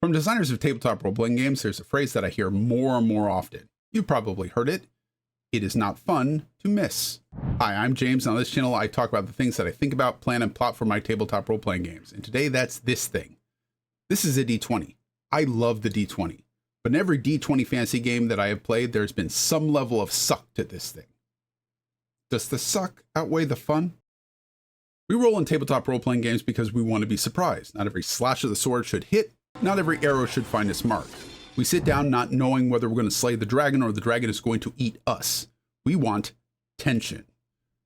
From designers of tabletop role-playing games, there's a phrase that I hear more and more often. You've probably heard it. It is not fun to miss. Hi, I'm James, and on this channel I talk about the things that I think about, plan, and plot for my tabletop role-playing games. And today that's this thing. This is a D20. I love the D20. But in every D20 fantasy game that I have played, there's been some level of suck to this thing. Does the suck outweigh the fun? We roll in tabletop role-playing games because we want to be surprised. Not every slash of the sword should hit. Not every arrow should find its mark. We sit down not knowing whether we're going to slay the dragon or the dragon is going to eat us. We want tension.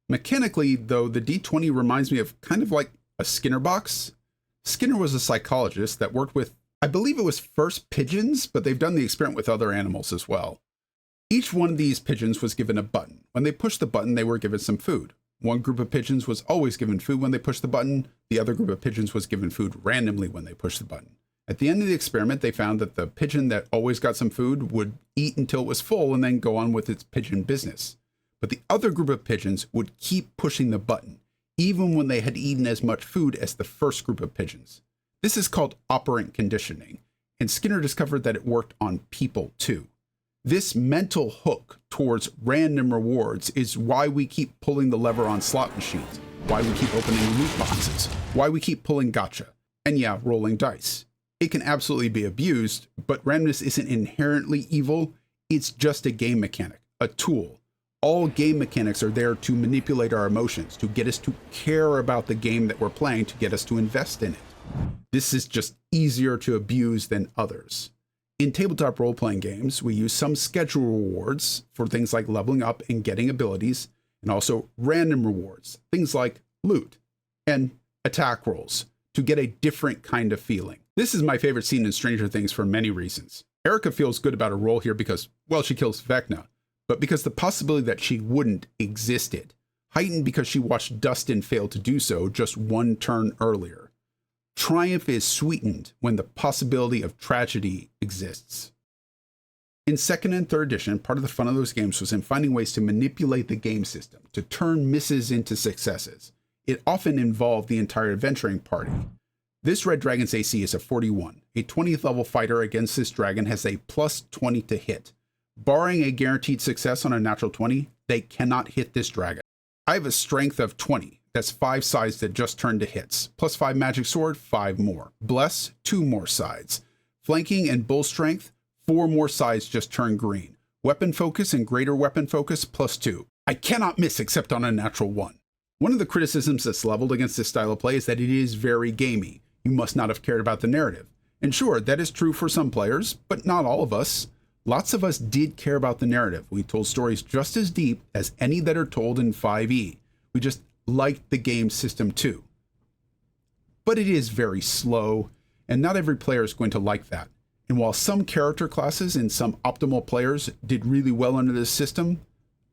Mechanically, though, the D20 reminds me of kind of like a Skinner box. Skinner was a psychologist that worked with, I believe it was first pigeons, but they've done the experiment with other animals as well. Each one of these pigeons was given a button. When they pushed the button, they were given some food. One group of pigeons was always given food when they pushed the button. The other group of pigeons was given food randomly when they pushed the button. At the end of the experiment, they found that the pigeon that always got some food would eat until it was full and then go on with its pigeon business. But the other group of pigeons would keep pushing the button, even when they had eaten as much food as the first group of pigeons. This is called operant conditioning, and Skinner discovered that it worked on people too. This mental hook towards random rewards is why we keep pulling the lever on slot machines, why we keep opening loot boxes, why we keep pulling gacha, and yeah, rolling dice. It can absolutely be abused, but randomness isn't inherently evil. It's just a game mechanic, a tool. All game mechanics are there to manipulate our emotions, to get us to care about the game that we're playing, to get us to invest in it. This is just easier to abuse than others. In tabletop role-playing games, we use some schedule rewards for things like leveling up and getting abilities, and also random rewards, things like loot and attack rolls, to get a different kind of feeling. This is my favorite scene in Stranger Things for many reasons. Erica feels good about her role here because, well, she kills Vecna, but because the possibility that she wouldn't existed, heightened because she watched Dustin fail to do so just one turn earlier. Triumph is sweetened when the possibility of tragedy exists. In 2nd and 3rd edition, part of the fun of those games was in finding ways to manipulate the game system, to turn misses into successes. It often involved the entire adventuring party. This Red Dragon's AC is a 41. A 20th level fighter against this dragon has a plus 20 to hit. Barring a guaranteed success on a natural 20, they cannot hit this dragon. I have a strength of 20. That's 5 sides that just turned to hits. Plus 5 magic sword, 5 more. Bless, 2 more sides. Flanking and bull strength, 4 more sides just turned green. Weapon focus and greater weapon focus, plus 2. I cannot miss except on a natural 1. One of the criticisms that's leveled against this style of play is that it is very gamey. You must not have cared about the narrative. And sure, that is true for some players, but not all of us. Lots of us did care about the narrative. We told stories just as deep as any that are told in 5e. We just liked the game system too. But it is very slow, and not every player is going to like that. And while some character classes and some optimal players did really well under this system,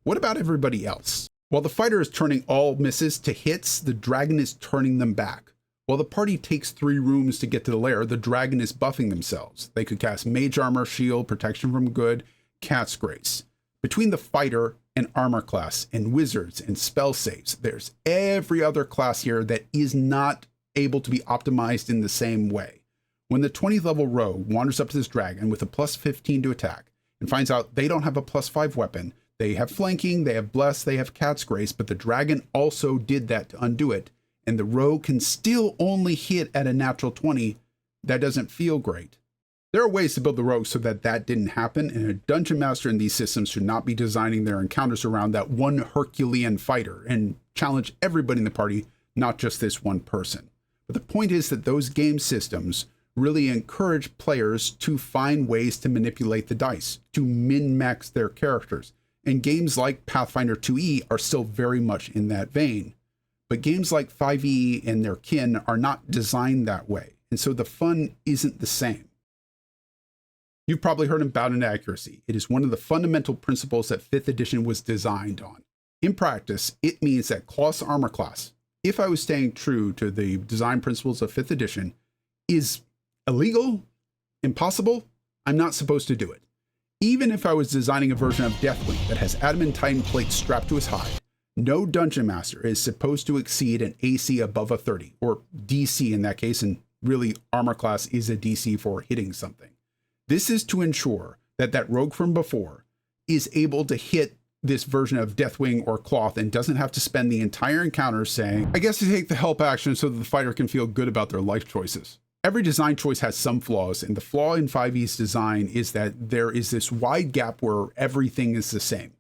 what about everybody else? While the fighter is turning all misses to hits, the dragon is turning them back. While the party takes 3 rooms to get to the lair, the dragon is buffing themselves. They could cast mage armor, shield, protection from good, cat's grace. Between the fighter and armor class and wizards and spell saves, there's every other class here that is not able to be optimized in the same way. When the 20th level rogue wanders up to this dragon with a plus 15 to attack and finds out they don't have a plus 5 weapon, they have flanking, they have bless, they have cat's grace, but the dragon also did that to undo it, and the rogue can still only hit at a natural 20, that doesn't feel great. There are ways to build the rogue so that that didn't happen, and a dungeon master in these systems should not be designing their encounters around that one Herculean fighter and challenge everybody in the party, not just this one person. But the point is that those game systems really encourage players to find ways to manipulate the dice, to min-max their characters. And games like Pathfinder 2e are still very much in that vein. But games like 5e and their kin are not designed that way, and so the fun isn't the same. You've probably heard about inaccuracy. It is one of the fundamental principles that 5th edition was designed on. In practice, it means that class armor class, if I was staying true to the design principles of 5th edition, is illegal, impossible. I'm not supposed to do it. Even if I was designing a version of Deathwing that has adamantine plates strapped to his hide, no dungeon master is supposed to exceed an AC above a 30, or DC in that case, and really armor class is a DC for hitting something. This is to ensure that that rogue from before is able to hit this version of Deathwing or Cloth and doesn't have to spend the entire encounter saying, I guess, to take the help action so that the fighter can feel good about their life choices. Every design choice has some flaws, and the flaw in 5e's design is that there is this wide gap where everything is the same.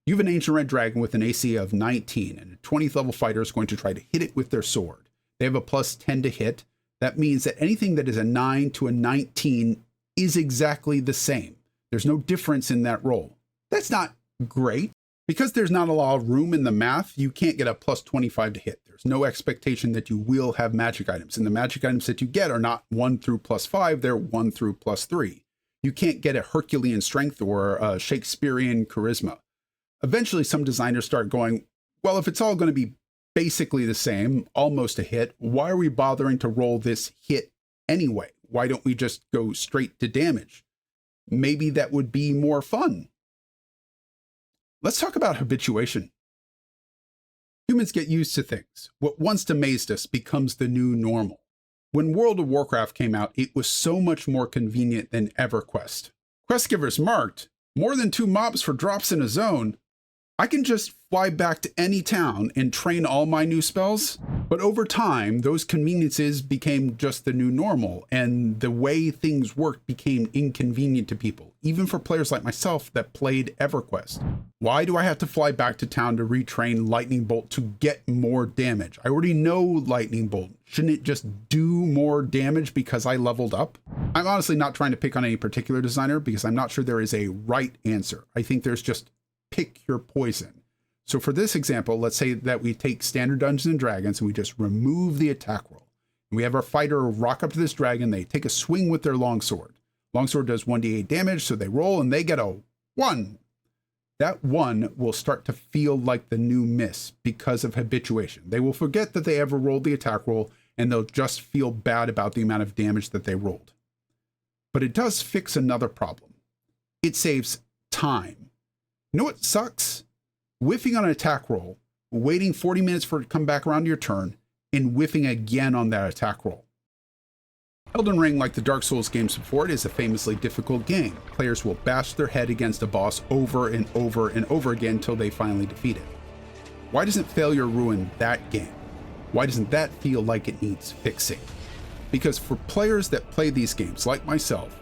You have an Ancient Red Dragon with an AC of 19, and a 20th level fighter is going to try to hit it with their sword. They have a plus 10 to hit. That means that anything that is a 9 to a 19 is exactly the same. There's no difference in that roll. That's not great. Because there's not a lot of room in the math, you can't get a plus 25 to hit. There's no expectation that you will have magic items. And the magic items that you get are not 1 through plus 5, they're 1 through plus 3. You can't get a Herculean strength or a Shakespearean charisma. Eventually, some designers start going, well, if it's all going to be basically the same, almost a hit, why are we bothering to roll this hit anyway? Why don't we just go straight to damage? Maybe that would be more fun. Let's talk about habituation. Humans get used to things. What once amazed us becomes the new normal. When World of Warcraft came out, it was so much more convenient than EverQuest. Quest givers marked, more than 2 mobs for drops in a zone. I can just fly back to any town and train all my new spells. But over time, those conveniences became just the new normal, and the way things worked became inconvenient to people, even for players like myself that played EverQuest. Why do I have to fly back to town to retrain Lightning Bolt to get more damage? I already know Lightning Bolt. Shouldn't it just do more damage because I leveled up? I'm honestly not trying to pick on any particular designer because I'm not sure there is a right answer. I think there's just pick your poison. So for this example, let's say that we take standard Dungeons and Dragons and we just remove the attack roll. And we have our fighter rock up to this dragon. They take a swing with their longsword. Longsword does 1d8 damage, so they roll and they get a 1. That 1 will start to feel like the new miss because of habituation. They will forget that they ever rolled the attack roll and they'll just feel bad about the amount of damage that they rolled. But it does fix another problem. It saves time. You know what sucks? Whiffing on an attack roll, waiting 40 minutes for it to come back around to your turn, and whiffing again on that attack roll. Elden Ring, like the Dark Souls games before it, is a famously difficult game. Players will bash their head against a boss over and over and over again until they finally defeat it. Why doesn't failure ruin that game? Why doesn't that feel like it needs fixing? Because for players that play these games, like myself,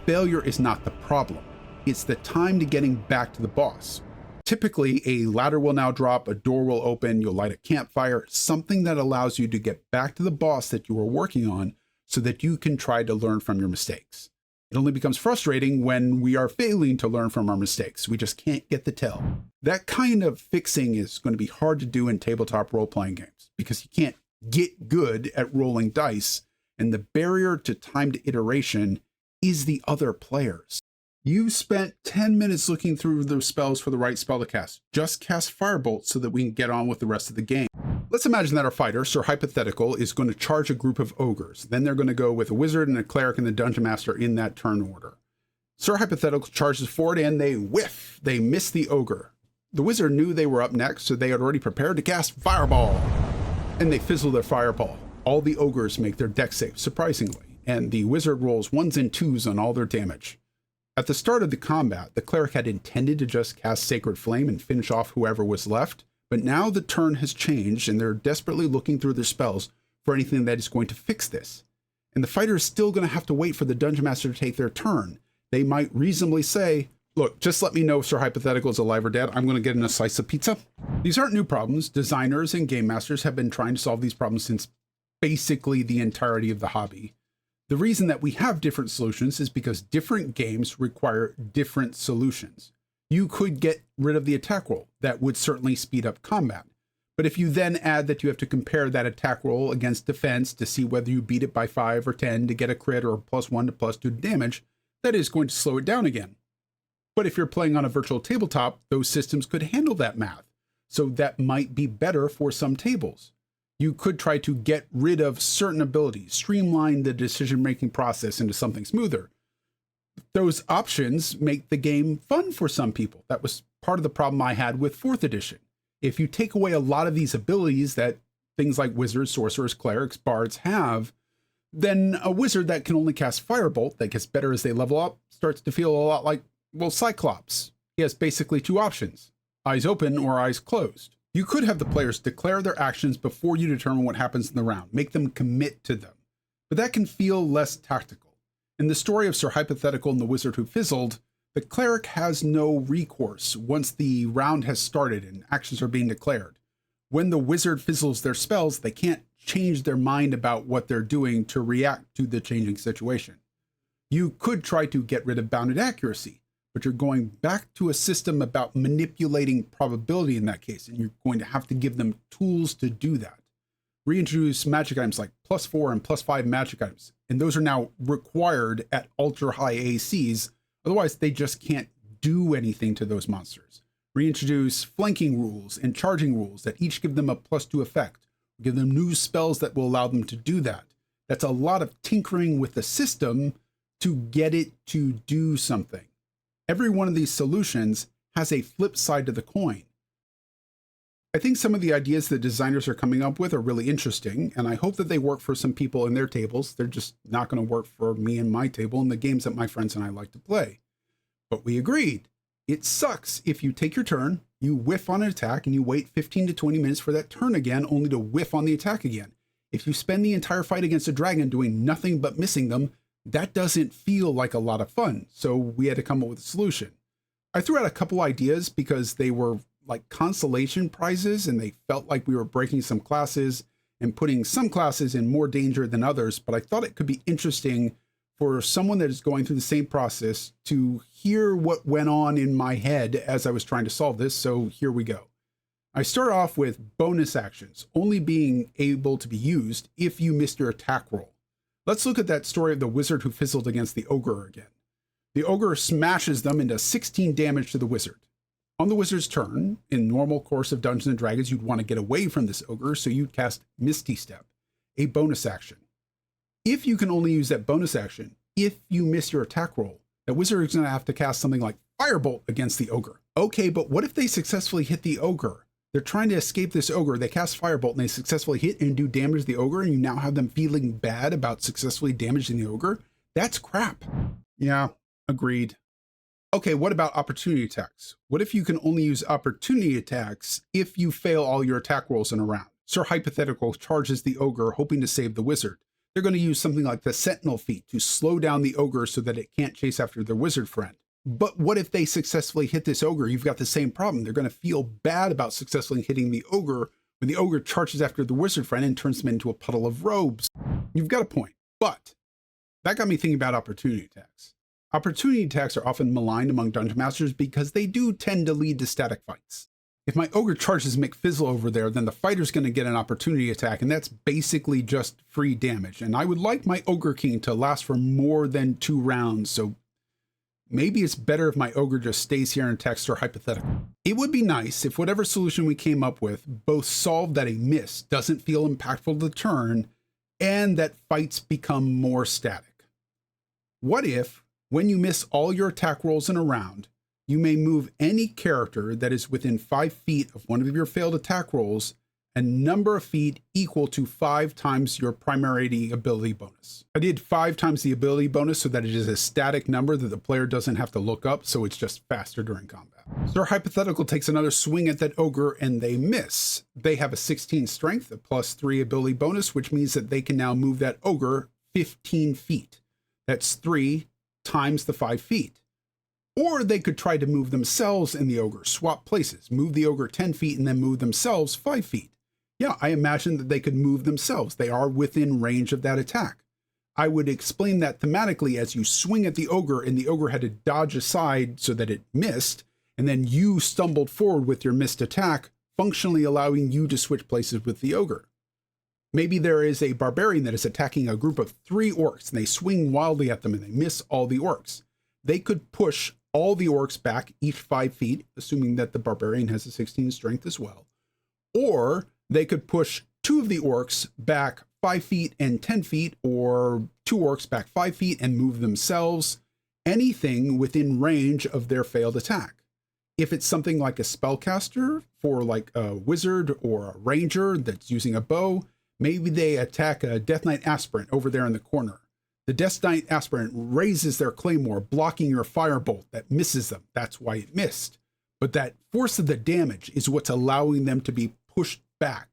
failure is not the problem. It's the time to getting back to the boss. Typically, a ladder will now drop, a door will open, you'll light a campfire, something that allows you to get back to the boss that you were working on so that you can try to learn from your mistakes. It only becomes frustrating when we are failing to learn from our mistakes. We just can't get the tell. That kind of fixing is going to be hard to do in tabletop role-playing games because you can't get good at rolling dice, and the barrier to timed iteration is the other players. You spent 10 minutes looking through the spells for the right spell to cast. Just cast Firebolt so that we can get on with the rest of the game. Let's imagine that our fighter, Sir Hypothetical, is going to charge a group of ogres. Then they're going to go with a wizard and a cleric and the dungeon master in that turn order. Sir Hypothetical charges forward and they whiff. They miss the ogre. The wizard knew they were up next, so they had already prepared to cast Fireball. And they fizzle their fireball. All the ogres make their dex saves, surprisingly, and the wizard rolls 1s and 2s on all their damage. At the start of the combat, the cleric had intended to just cast Sacred Flame and finish off whoever was left, but now the turn has changed and they're desperately looking through their spells for anything that is going to fix this. And the fighter is still going to have to wait for the dungeon master to take their turn. They might reasonably say, look, just let me know if Sir Hypothetical is alive or dead. I'm going to get in a slice of pizza. These aren't new problems. Designers and game masters have been trying to solve these problems since basically the entirety of the hobby. The reason that we have different solutions is because different games require different solutions. You could get rid of the attack roll. That would certainly speed up combat. But if you then add that you have to compare that attack roll against defense to see whether you beat it by 5 or 10 to get a crit or +1 to +2 damage, that is going to slow it down again. But if you're playing on a virtual tabletop, those systems could handle that math. So that might be better for some tables. You could try to get rid of certain abilities, streamline the decision-making process into something smoother. Those options make the game fun for some people. That was part of the problem I had with 4th edition. If you take away a lot of these abilities that things like wizards, sorcerers, clerics, bards have, Then a wizard that can only cast Firebolt, that gets better as they level up, starts to feel a lot like, well, Cyclops. He has basically two options, eyes open or eyes closed. You could have the players declare their actions before you determine what happens in the round, make them commit to them. But that can feel less tactical. In the story of Sir Hypothetical and the Wizard Who Fizzled, the cleric has no recourse once the round has started and actions are being declared. When the wizard fizzles their spells, they can't change their mind about what they're doing to react to the changing situation. You could try to get rid of bounded accuracy, but you're going back to a system about manipulating probability in that case, and you're going to have to give them tools to do that. Reintroduce magic items like +4 and +5 magic items, and those are now required at ultra high ACs, otherwise they just can't do anything to those monsters. Reintroduce flanking rules and charging rules that each give them a +2 effect. Give them new spells that will allow them to do that. That's a lot of tinkering with the system to get it to do something. Every one of these solutions has a flip side to the coin. I think some of the ideas that designers are coming up with are really interesting, and I hope that they work for some people in their tables. They're just not going to work for me and my table and the games that my friends and I like to play. But we agreed. It sucks if you take your turn, you whiff on an attack, and you wait 15 to 20 minutes for that turn again, only to whiff on the attack again. If you spend the entire fight against a dragon doing nothing but missing them, that doesn't feel like a lot of fun. So we had to come up with a solution. I threw out a couple ideas because they were like consolation prizes, and they felt like we were breaking some classes and putting some classes in more danger than others, but I thought it could be interesting for someone that is going through the same process to hear what went on in my head as I was trying to solve this, so here we go. I start off with bonus actions, only being able to be used if you missed your attack roll. Let's look at that story of the wizard who fizzled against the ogre again. The ogre smashes them into 16 damage to the wizard. On the wizard's turn, in normal course of Dungeons & Dragons, you'd want to get away from this ogre, so you'd cast Misty Step, a bonus action. If you can only use that bonus action, if you miss your attack roll, that wizard is going to have to cast something like Firebolt against the ogre. Okay, but what if they successfully hit the ogre? They're trying to escape this ogre, they cast Firebolt, and they successfully hit and do damage to the ogre, and you now have them feeling bad about successfully damaging the ogre? That's crap. Yeah, agreed. Okay, what about opportunity attacks? What if you can only use opportunity attacks if you fail all your attack rolls in a round? Sir Hypothetical charges the ogre, hoping to save the wizard. They're going to use something like the Sentinel feat to slow down the ogre so that it can't chase after their wizard friend. But what if they successfully hit this ogre? You've got the same problem. They're going to feel bad about successfully hitting the ogre when the ogre charges after the wizard friend and turns them into a puddle of robes. You've got a point, but that got me thinking about opportunity attacks. Opportunity attacks are often maligned among dungeon masters because they do tend to lead to static fights. If my ogre charges McFizzle over there, then the fighter's going to get an opportunity attack, and that's basically just free damage. And I would like my Ogre King to last for more than 2 rounds, so maybe it's better if my ogre just stays here and attacks Sir Hypothetical. It would be nice if whatever solution we came up with both solved that a miss doesn't feel impactful to the turn, and that fights become more static. What if, when you miss all your attack rolls in a round, you may move any character that is within 5 feet of one of your failed attack rolls a number of feet equal to 5 times your primary ability bonus. I did 5 times the ability bonus so that it is a static number that the player doesn't have to look up, so it's just faster during combat. Sir Hypothetical takes another swing at that ogre and they miss. They have a 16 strength, a +3 ability bonus, which means that they can now move that ogre 15 feet. That's 3 times the 5 feet. Or they could try to move themselves and the ogre, swap places, move the ogre 10 feet and then move themselves 5 feet. Yeah, I imagine that they could move themselves. They are within range of that attack. I would explain that thematically as you swing at the ogre and the ogre had to dodge aside so that it missed, and then you stumbled forward with your missed attack, functionally allowing you to switch places with the ogre. Maybe there is a barbarian that is attacking a group of 3 orcs and they swing wildly at them and they miss all the orcs. They could push all the orcs back each 5 feet, assuming that the barbarian has a 16 strength as well. Or they could push 2 of the orcs back 5 feet and 10 feet, or 2 orcs back 5 feet and move themselves, anything within range of their failed attack. If it's something like a spellcaster for like a wizard or a ranger that's using a bow, Maybe they attack a Death Knight aspirant over there in the corner. The Death Knight aspirant raises their claymore, blocking your firebolt that misses them. That's why it missed. But that force of the damage is what's allowing them to be pushed back.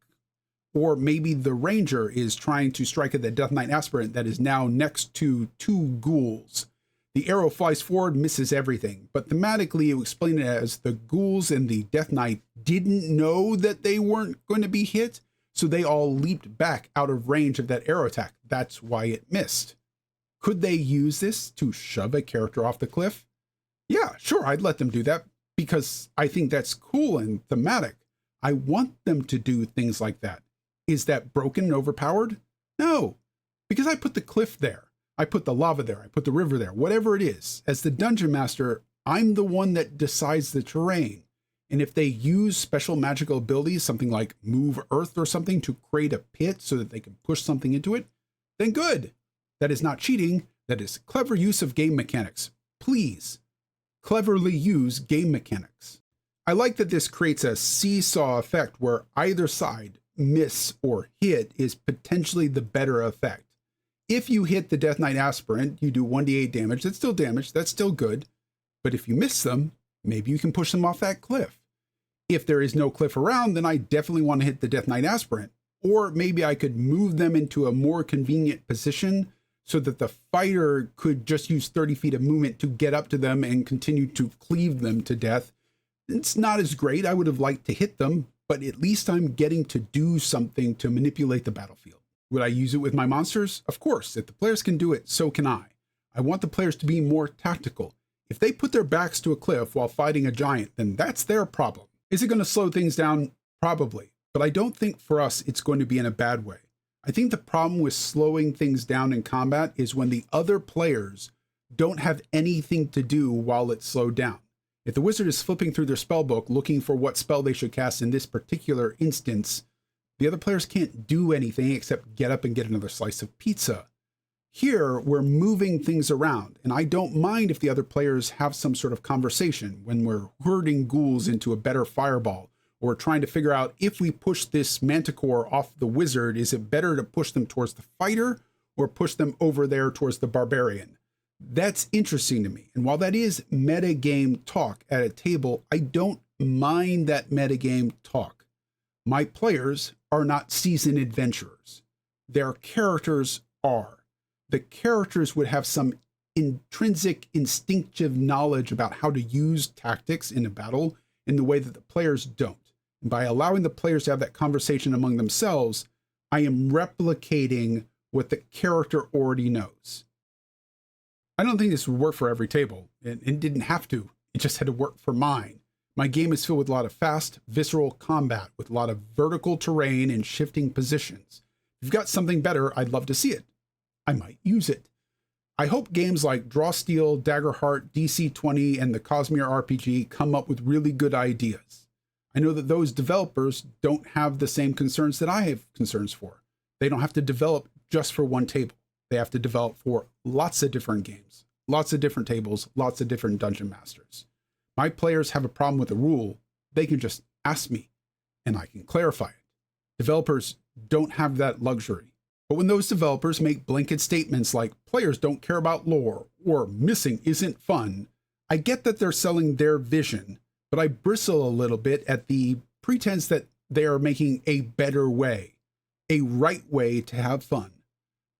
Or maybe the ranger is trying to strike at the Death Knight aspirant that is now next to two ghouls. The arrow flies forward, misses everything. But thematically, you explain it as the ghouls and the Death Knight didn't know that they weren't going to be hit, so they all leaped back out of range of that arrow attack. That's why it missed. Could they use this to shove a character off the cliff? Yeah, sure, I'd let them do that because I think that's cool and thematic. I want them to do things like that. Is that broken and overpowered? No, because I put the cliff there. I put the lava there. I put the river there. Whatever it is, as the dungeon master, I'm the one that decides the terrain. And if they use special magical abilities, something like move earth or something to create a pit so that they can push something into it, then good. That is not cheating. That is clever use of game mechanics. Please, cleverly use game mechanics. I like that this creates a seesaw effect where either side, miss or hit, is potentially the better effect. If you hit the Death Knight aspirant, you do 1d8 damage. That's still damage. That's still good. But if you miss them, maybe you can push them off that cliff. If there is no cliff around, then I definitely want to hit the Death Knight aspirant. Or maybe I could move them into a more convenient position so that the fighter could just use 30 feet of movement to get up to them and continue to cleave them to death. It's not as great. I would have liked to hit them, but at least I'm getting to do something to manipulate the battlefield. Would I use it with my monsters? Of course. If the players can do it, so can I. I want the players to be more tactical. If they put their backs to a cliff while fighting a giant, then that's their problem. Is it going to slow things down? Probably. But I don't think for us it's going to be in a bad way. I think the problem with slowing things down in combat is when the other players don't have anything to do while it's slowed down. If the wizard is flipping through their spell book looking for what spell they should cast in this particular instance, the other players can't do anything except get up and get another slice of pizza. Here, we're moving things around, and I don't mind if the other players have some sort of conversation when we're herding ghouls into a better fireball, or trying to figure out if we push this manticore off the wizard, is it better to push them towards the fighter or push them over there towards the barbarian? That's interesting to me. And while that is metagame talk at a table, I don't mind that metagame talk. My players are not seasoned adventurers. Their characters are. The characters would have some intrinsic, instinctive knowledge about how to use tactics in a battle in the way that the players don't. And by allowing the players to have that conversation among themselves, I am replicating what the character already knows. I don't think this would work for every table. It didn't have to. It just had to work for mine. My game is filled with a lot of fast, visceral combat, with a lot of vertical terrain and shifting positions. If you've got something better, I'd love to see it. I might use it. I hope games like Drawsteel, Daggerheart, DC-20, and the Cosmere RPG come up with really good ideas. I know that those developers don't have the same concerns that I have concerns for. They don't have to develop just for one table. They have to develop for lots of different games, lots of different tables, lots of different dungeon masters. My players have a problem with a rule, they can just ask me, and I can clarify it. Developers don't have that luxury. But when those developers make blanket statements like players don't care about lore or missing isn't fun, I get that they're selling their vision, but I bristle a little bit at the pretense that they are making a better way, a right way to have fun.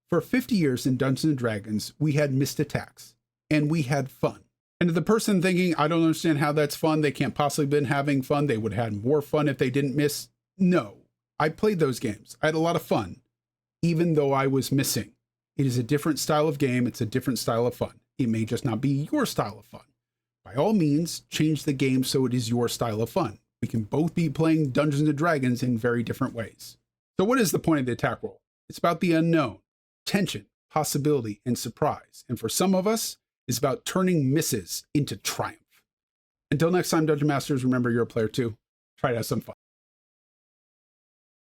For 50 years in Dungeons & Dragons, we had missed attacks, and we had fun. And to the person thinking, I don't understand how that's fun, they can't possibly have been having fun, they would have had more fun if they didn't miss. No, I played those games. I had a lot of fun, even though I was missing. It is a different style of game, it's a different style of fun. It may just not be your style of fun. By all means, change the game so it is your style of fun. We can both be playing Dungeons & Dragons in very different ways. So what is the point of the attack roll? It's about the unknown, tension, possibility, and surprise. And for some of us, it's about turning misses into triumph. Until next time, Dungeon Masters, remember you're a player too. Try to have some fun.